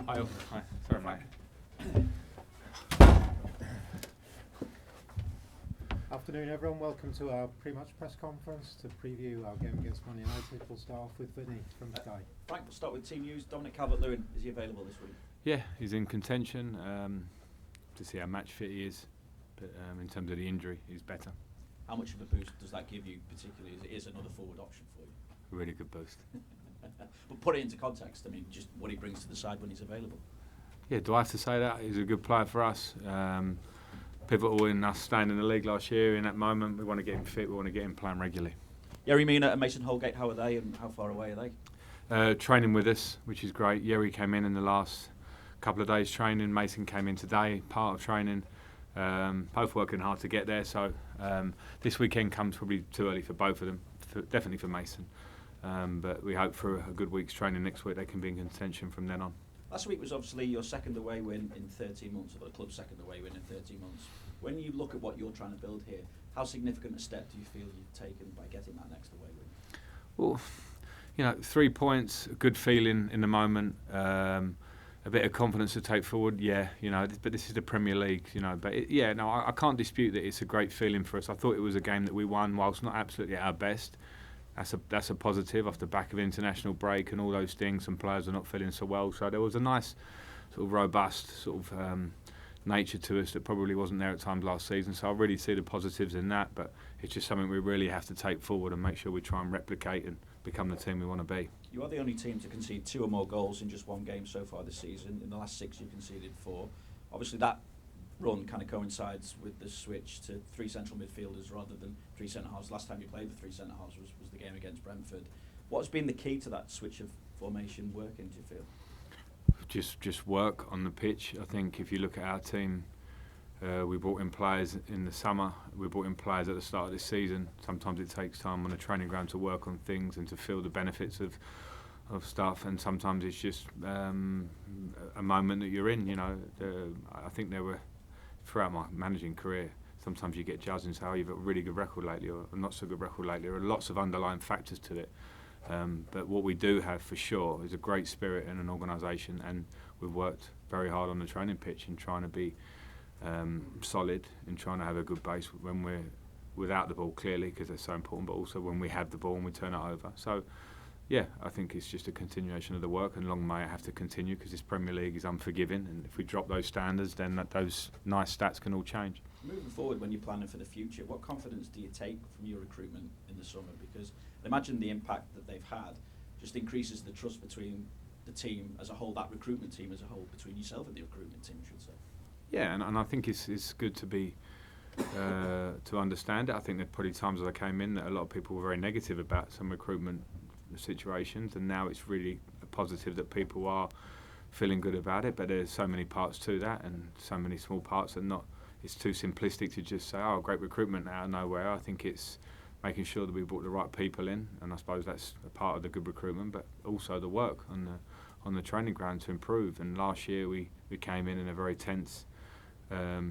Hi. Sorry, mate. Afternoon, everyone. Welcome to our pre-match press conference to preview our game against Man United. We'll start off with Vinny from Sky. Frank, we'll start with team news. Dominic Calvert-Lewin, is he available this week? Yeah, he's in contention. To see how match fit he is, but in terms of the injury, he's better. How much of a boost does that give you, particularly as it is another forward option for you? A really good boost. But put it into context, I mean, just what he brings to the side when he's available. Yeah, do I have to say that? He's a good player for us. Pivotal in us staying in the league last year. In that moment, we want to get him fit, we want to get him playing regularly. Mina and Mason Holgate, how are they and how far away are they? Training with us, which is great. Yeri came in the last couple of days training. Mason came in today, part of training. Both working hard to get there, so this weekend comes probably too early for both of them, definitely for Mason. But we hope for a good week's training next week they can be in contention from then on. Last week was obviously your second away win in 13 months, or the club's second away win in 13 months. When you look at what you're trying to build here, how significant a step do you feel you've taken by getting that next away win? Well, 3 points, a good feeling in the moment, a bit of confidence to take forward, but this is the Premier League, but I can't dispute that it's a great feeling for us. I thought it was a game that we won, whilst not absolutely at our best. That's a positive off the back of international break and all those things. Some players are not feeling so well, so there was a nice sort of robust sort of nature to us that probably wasn't there at times last season. So I really see the positives in that, but it's just something we really have to take forward and make sure we try and replicate and become the team we want to be. You are the only team to concede 2 or more goals in just one game so far this season. In the last 6 you've conceded 4. Obviously that run kind of coincides with the switch to 3 central midfielders rather than 3 centre-halves. Last time you played with 3 centre-halves was the game against Brentford. What's been the key to that switch of formation working, do you feel? Just work on the pitch. I think if you look at our team, we brought in players in the summer, we brought in players at the start of this season. Sometimes it takes time on the training ground to work on things and to feel the benefits of stuff, and sometimes it's just a moment that you're in. I think there were, throughout my managing career, sometimes you get judged and say, oh, you've got a really good record lately or not so good record lately. There are lots of underlying factors to it. But what we do have for sure is a great spirit in an organisation, and we've worked very hard on the training pitch in trying to be solid, in trying to have a good base when we're without the ball, clearly, because they're so important, but also when we have the ball and we turn it over. So, yeah, I think it's just a continuation of the work, and long may it have to continue, because this Premier League is unforgiving, and if we drop those standards, then those nice stats can all change. Moving forward, when you're planning for the future, what confidence do you take from your recruitment in the summer? Because I imagine the impact that they've had just increases the trust between the team as a whole, that recruitment team as a whole, between yourself and the recruitment team, I should say. Yeah, and I think it's good to be to understand it. I think there are probably times as I came in that a lot of people were very negative about some recruitment situations, and now it's really a positive that people are feeling good about it. But there's so many parts to that, and so many small parts that it's too simplistic to just say, oh, great recruitment out of nowhere. I think it's making sure that we brought the right people in, and I suppose that's a part of the good recruitment, but also the work on the training ground to improve. And last year we came in a very tense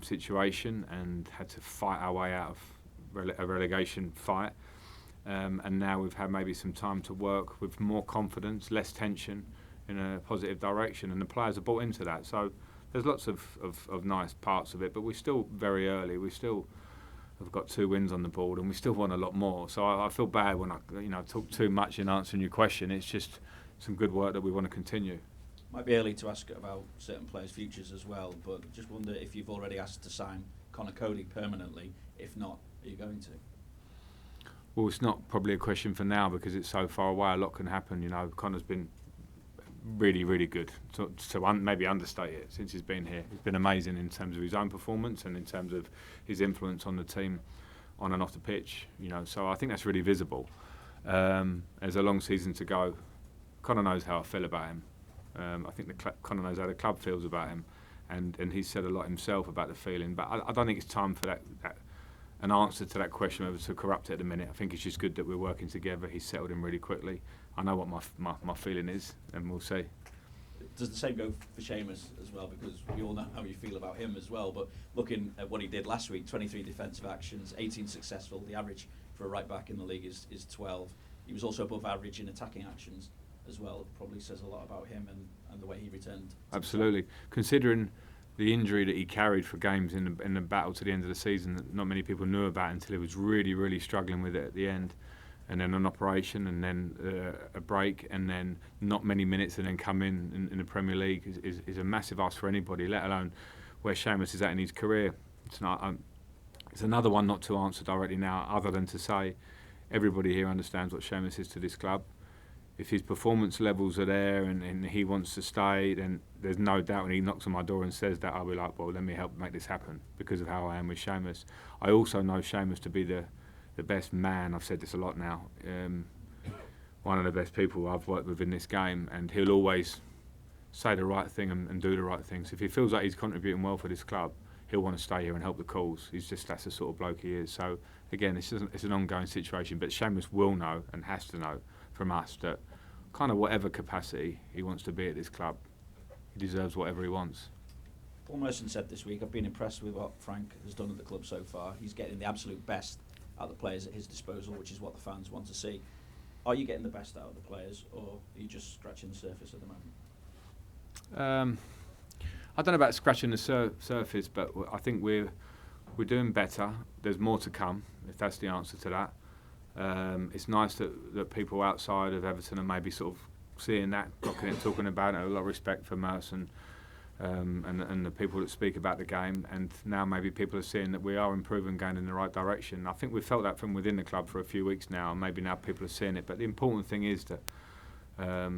situation and had to fight our way out of a relegation fight. And now we've had maybe some time to work with more confidence, less tension, in a positive direction, and the players have bought into that. So there's lots of nice parts of it, but we're still very early. We still have got 2 wins on the board, and we still want a lot more. So I feel bad when I talk too much in answering your question. It's just some good work that we want to continue. Might be early to ask about certain players' futures as well, but just wonder if you've already asked to sign Conor Coady permanently. If not, are you going to? Well, it's not probably a question for now because it's so far away. A lot can happen. Conor's been really, really good. To maybe understate it since he's been here. He's been amazing in terms of his own performance and in terms of his influence on the team, on and off the pitch. So I think that's really visible. There's a long season to go. Conor knows how I feel about him. I think Conor knows how the club feels about him, and he's said a lot himself about the feeling. But I don't think it's time for that an answer to that question whether to corrupt it at the minute. I think it's just good that we're working together. He's settled in really quickly. I know what my feeling is, and we'll see. Does the same go for Seamus as well? Because we all know how you feel about him as well. But looking at what he did last week, 23 defensive actions, 18 successful. The average for a right back in the league is 12. He was also above average in attacking actions. as well probably says a lot about him and the way he returned. Absolutely. Considering the injury that he carried for games in the battle to the end of the season that not many people knew about until he was really, really struggling with it at the end, and then an operation, and then a break, and then not many minutes, and then come in the Premier League is a massive ask for anybody, let alone where Seamus is at in his career. It's another one not to answer directly now, other than to say everybody here understands what Seamus is to this club. If his performance levels are there and he wants to stay, then there's no doubt when he knocks on my door and says that, I'll be like, well, let me help make this happen because of how I am with Seamus. I also know Seamus to be the best man. I've said this a lot now. One of the best people I've worked with in this game, and he'll always say the right thing and do the right thing. So if he feels like he's contributing well for this club, he'll want to stay here and help the cause. That's the sort of bloke he is. So again, it's an ongoing situation, but Seamus will know and has to know from us that kind of whatever capacity he wants to be at this club, he deserves whatever he wants. Paul Merson said this week, I've been impressed with what Frank has done at the club so far. He's getting the absolute best out of the players at his disposal, which is what the fans want to see. Are you getting the best out of the players, or are you just scratching the surface at the moment? I don't know about scratching the surface, but I think we're doing better. There's more to come, if that's the answer to that. It's nice that people outside of Everton are maybe sort of seeing that, clocking it, talking about it. A lot of respect for Merson and the people that speak about the game. And now maybe people are seeing that we are improving, going in the right direction. I think we've felt that from within the club for a few weeks now, and maybe now people are seeing it. But the important thing is that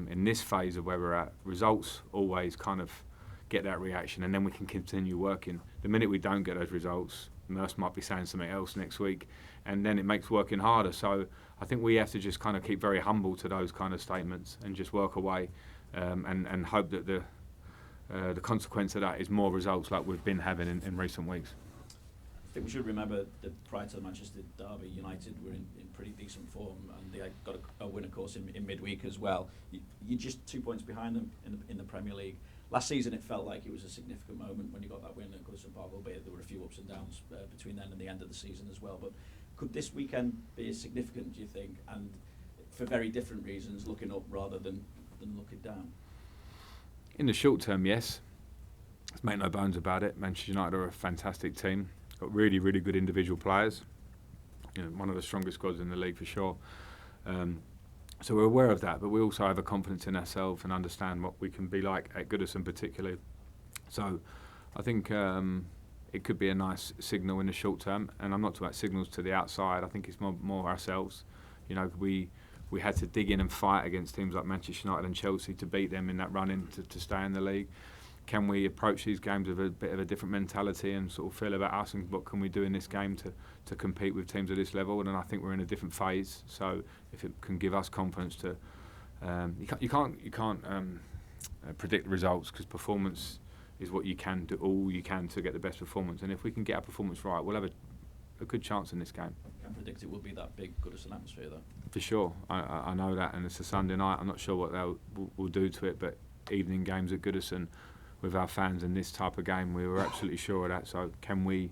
in this phase of where we're at, results always kind of get that reaction, and then we can continue working. The minute we don't get those results, Merce might be saying something else next week, and then it makes working harder. So I think we have to just kind of keep very humble to those kind of statements and just work away, and hope that the consequence of that is more results like we've been having in recent weeks. I think we should remember that prior to the Manchester derby, United were in pretty decent form, and they got a win, of course, in midweek as well. You're just 2 points behind them in the Premier League. Last season, it felt like it was a significant moment when you got that win at Goodison Park, albeit there were a few ups and downs between then and the end of the season as well. But could this weekend be as significant, do you think, and for very different reasons, looking up rather than looking down? In the short term, yes. Let's make no bones about it. Manchester United are a fantastic team. Got really, really good individual players. One of the strongest squads in the league for sure. So we're aware of that, but we also have a confidence in ourselves and understand what we can be like at Goodison particularly. So I think it could be a nice signal in the short term, and I'm not talking about signals to the outside. I think it's more ourselves. We had to dig in and fight against teams like Manchester United and Chelsea to beat them in that run-in to stay in the league. Can we approach these games with a bit of a different mentality and sort of feel about us and what can we do in this game to compete with teams at this level? And then I think we're in a different phase. So if it can give us confidence to, you can't predict the results, because performance is what you can do, all you can to get the best performance. And if we can get our performance right, we'll have a good chance in this game. Can predict it will be that big Goodison atmosphere though. For sure, I know that, and it's a Sunday night. I'm not sure what they'll do to it, but evening games at Goodison with our fans in this type of game, we were absolutely sure of that. So can we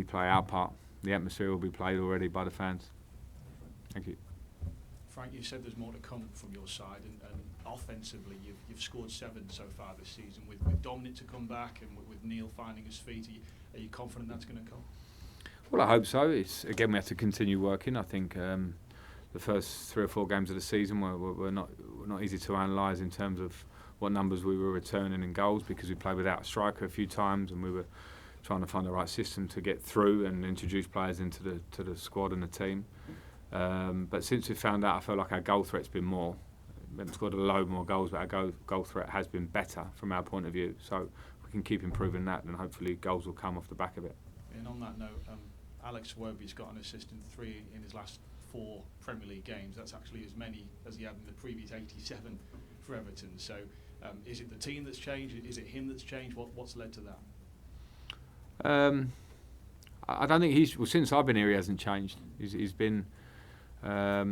play our part? The atmosphere will be played already by the fans. Thank you. Frank, you said there's more to come from your side, and offensively you've scored 7 so far this season. With Dominic to come back and with Neal finding his feet, are you confident that's going to come? Well, I hope so. Again, we have to continue working. I think the first 3 or 4 games of the season were not easy to analyse in terms of what numbers we were returning in goals, because we played without a striker a few times, and we were trying to find the right system to get through and introduce players into the squad and the team. But since we found out, I feel like our goal threat's been more. We haven't scored a load more goals, but our goal threat has been better from our point of view. So if we can keep improving that, then hopefully goals will come off the back of it. And on that note, Alex Iwobi's got an assist in 3 in his last 4 Premier League games. That's actually as many as he had in the previous 87 for Everton. So is it the team that's changed? Is it him that's changed? What's led to that? I don't think since I've been here, he hasn't changed. He's been a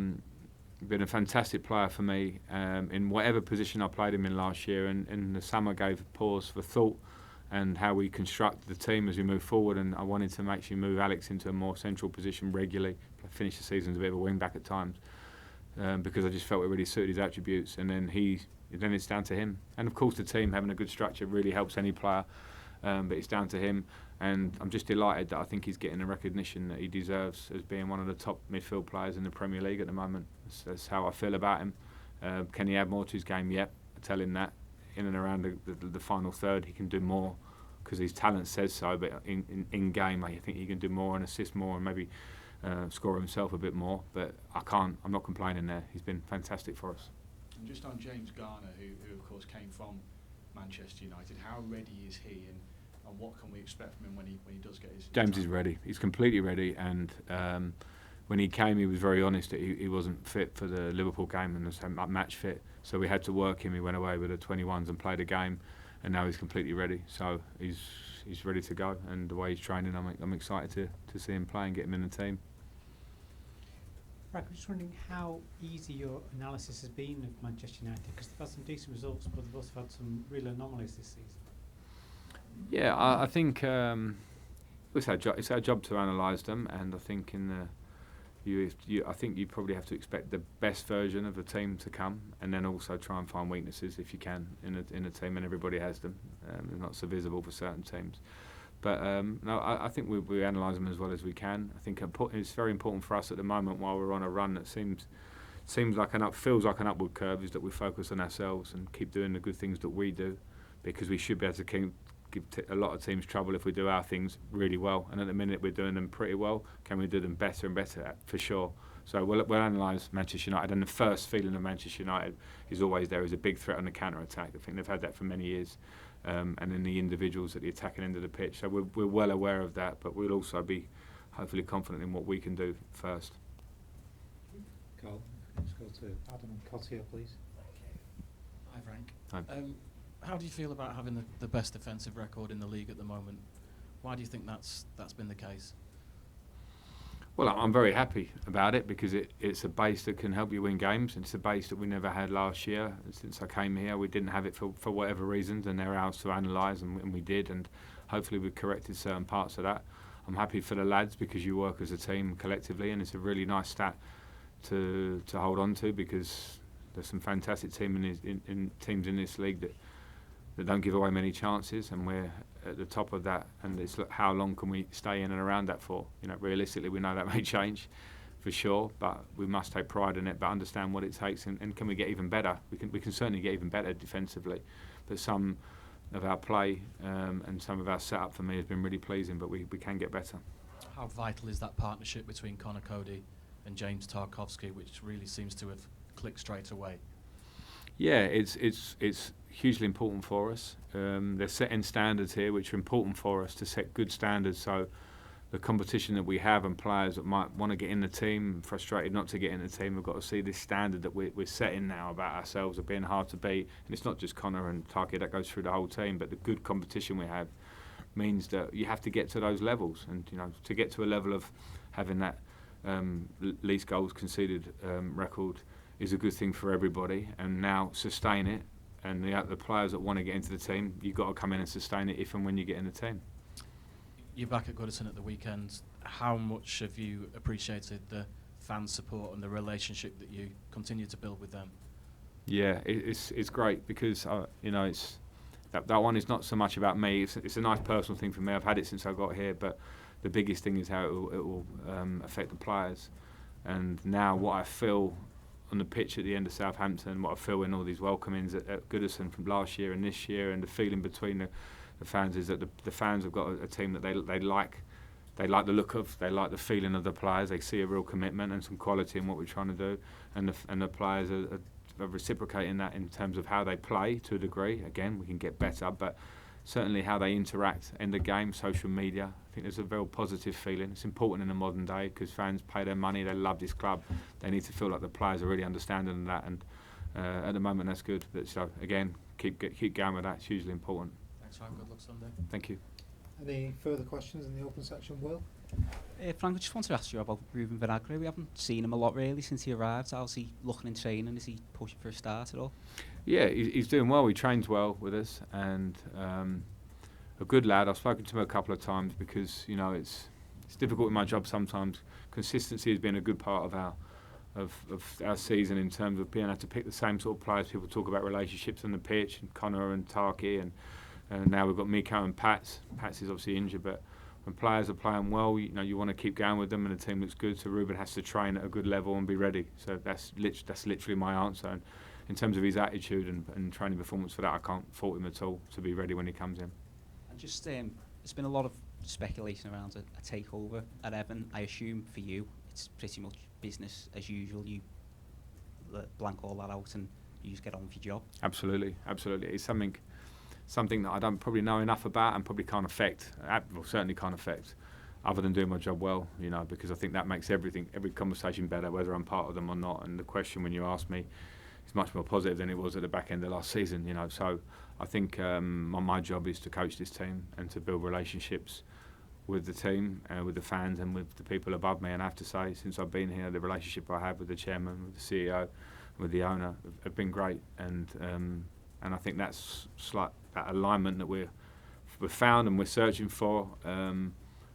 fantastic player for me in whatever position I played him in last year, and the summer gave pause for thought and how we construct the team as we move forward, and I wanted to actually move Alex into a more central position regularly. Finish the season as a bit of a wing back at times. because I just felt it really suited his attributes. And then it's down to him. And of course, the team having a good structure really helps any player, but it's down to him. And I'm just delighted that I think he's getting the recognition that he deserves as being one of the top midfield players in the Premier League at the moment. That's how I feel about him. Can he add more to his game? Yep, I tell him that. In and around the final third, he can do more because his talent says so. But in game, I think he can do more and assist more and maybe score himself a bit more. But I'm not complaining there. He's been fantastic for us. And just on James Garner, who of course came from Manchester United, how ready is he, and what can we expect from him when he does get his James time? is ready. He's completely ready, and when he came, he was very honest that he wasn't fit for the Liverpool game and was match fit. So we had to work him. He went away with the 21s and played a game, and now he's completely ready. So he's ready to go, and the way he's training, I'm excited to see him play and get him in the team. Frank, I'm just wondering how easy your analysis has been of Manchester United, because they've had some decent results, but they've also had some real anomalies this season. Yeah, I think it's our job to analyse them, and I think I think you probably have to expect the best version of a team to come, and then also try and find weaknesses if you can in a team, and everybody has them. They're not so visible for certain teams, but no, I think we analyse them as well as we can. I think it's very important for us at the moment, while we're on a run that feels like an upward curve, is that we focus on ourselves and keep doing the good things that we do, because we should be able to give a lot of teams trouble if we do our things really well, and at the minute we're doing them pretty well. Can we do them better and better? For sure. So we'll analyse Manchester United, and the first feeling of Manchester United is always there is a big threat on the counter-attack. I think they've had that for many years, and in the individuals at the attacking end of the pitch. So we're well aware of that, but we'll also be hopefully confident in what we can do first. Carl, let's go to Adam and Coady, please. Hi, Frank. Hi. How do you feel about having the best defensive record in the league at the moment? Why do you think that's been the case? Well, I'm very happy about it, because it's a base that can help you win games. It's a base that we never had last year. Since I came here, we didn't have it for whatever reasons, and they're ours to analyse, and we did, and hopefully we've corrected certain parts of that. I'm happy for the lads, because you work as a team collectively, and it's a really nice stat to hold on to, because there's some fantastic teams in this league that don't give away many chances, and we're at the top of that. And it's how long can we stay in and around that for? Realistically, we know that may change, for sure, but we must take pride in it, but understand what it takes, and can we get even better? We can certainly get even better defensively, but some of our play and some of our setup for me has been really pleasing, but we can get better. How vital is that partnership between Conor Coady and James Tarkowski, which really seems to have clicked straight away? Yeah, it's hugely important for us. They're setting standards here which are important for us, to set good standards, so the competition that we have and players that might want to get in the team, frustrated not to get in the team, we've got to see this standard that we're setting now about ourselves of being hard to beat. And it's not just Conor and Tarky, that goes through the whole team, but the good competition we have means that you have to get to those levels, and to get to a level of having that least goals conceded record is a good thing for everybody, and now sustain it, and the players that want to get into the team, you've got to come in and sustain it if and when you get in the team. You're back at Goodison at the weekend. How much have you appreciated the fan support and the relationship that you continue to build with them? Yeah, it's great, because it's that one is not so much about me. It's a nice personal thing for me. I've had it since I got here, but the biggest thing is how it will affect the players. And now what I feel on the pitch at the end of Southampton, what I feel in all these welcomings at Goodison from last year and this year, and the feeling between the fans is that the fans have got a team that they like. They like the look of, they like the feeling of the players. They see a real commitment and some quality in what we're trying to do, and the players are reciprocating that in terms of how they play to a degree. Again, we can get better, but certainly how they interact in the game, social media. I think there's a very positive feeling. It's important in the modern day, because fans pay their money, they love this club. They need to feel like the players are really understanding that, and at the moment that's good. But so again, keep going with that. It's hugely important. Thanks, Frank. Good luck Sunday. Thank you. Any further questions in the open section, Will? Frank, I just wanted to ask you about Ruben Vinagre. We haven't seen him a lot really since he arrived. How's he looking in training? Is he pushing for a start at all? Yeah, he's doing well. He trains well with us, and a good lad. I've spoken to him a couple of times, because it's difficult in my job sometimes. Consistency has been a good part of our season in terms of being able to pick the same sort of players. People talk about relationships on the pitch, and Conor and Tarky, and now we've got Miko and Pats. Pats is obviously injured, but when players are playing well, you want to keep going with them, and the team looks good. So Ruben has to train at a good level and be ready. So that's literally my answer. And in terms of his attitude and training performance for that, I can't fault him at all to be ready when he comes in. And just there's been a lot of speculation around a takeover at Everton. I assume for you it's pretty much business as usual. You blank all that out and you just get on with your job. Absolutely. It's something that I don't probably know enough about and probably can't affect. Well, certainly can't affect, other than doing my job well. Because I think that makes every conversation better, whether I'm part of them or not. And the question when you ask me is much more positive than it was at the back end of last season. So I think my job is to coach this team and to build relationships with the team, with the fans, and with the people above me. And I have to say, since I've been here, the relationship I have with the chairman, with the CEO, with the owner, have been great. And I think that's that alignment that we've found and we're searching for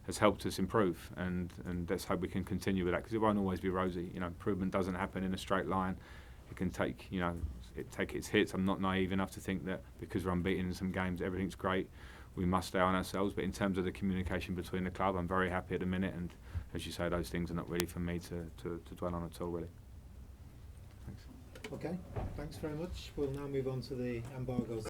has helped us improve. And let's hope we can continue with that, because it won't always be rosy. Improvement doesn't happen in a straight line. It can take its hits. I'm not naive enough to think that because we're unbeaten in some games, everything's great. We must stay on ourselves. But in terms of the communication between the club, I'm very happy at the minute. And as you say, those things are not really for me to dwell on at all, really. Thanks. Okay, thanks very much. We'll now move on to the embargoes.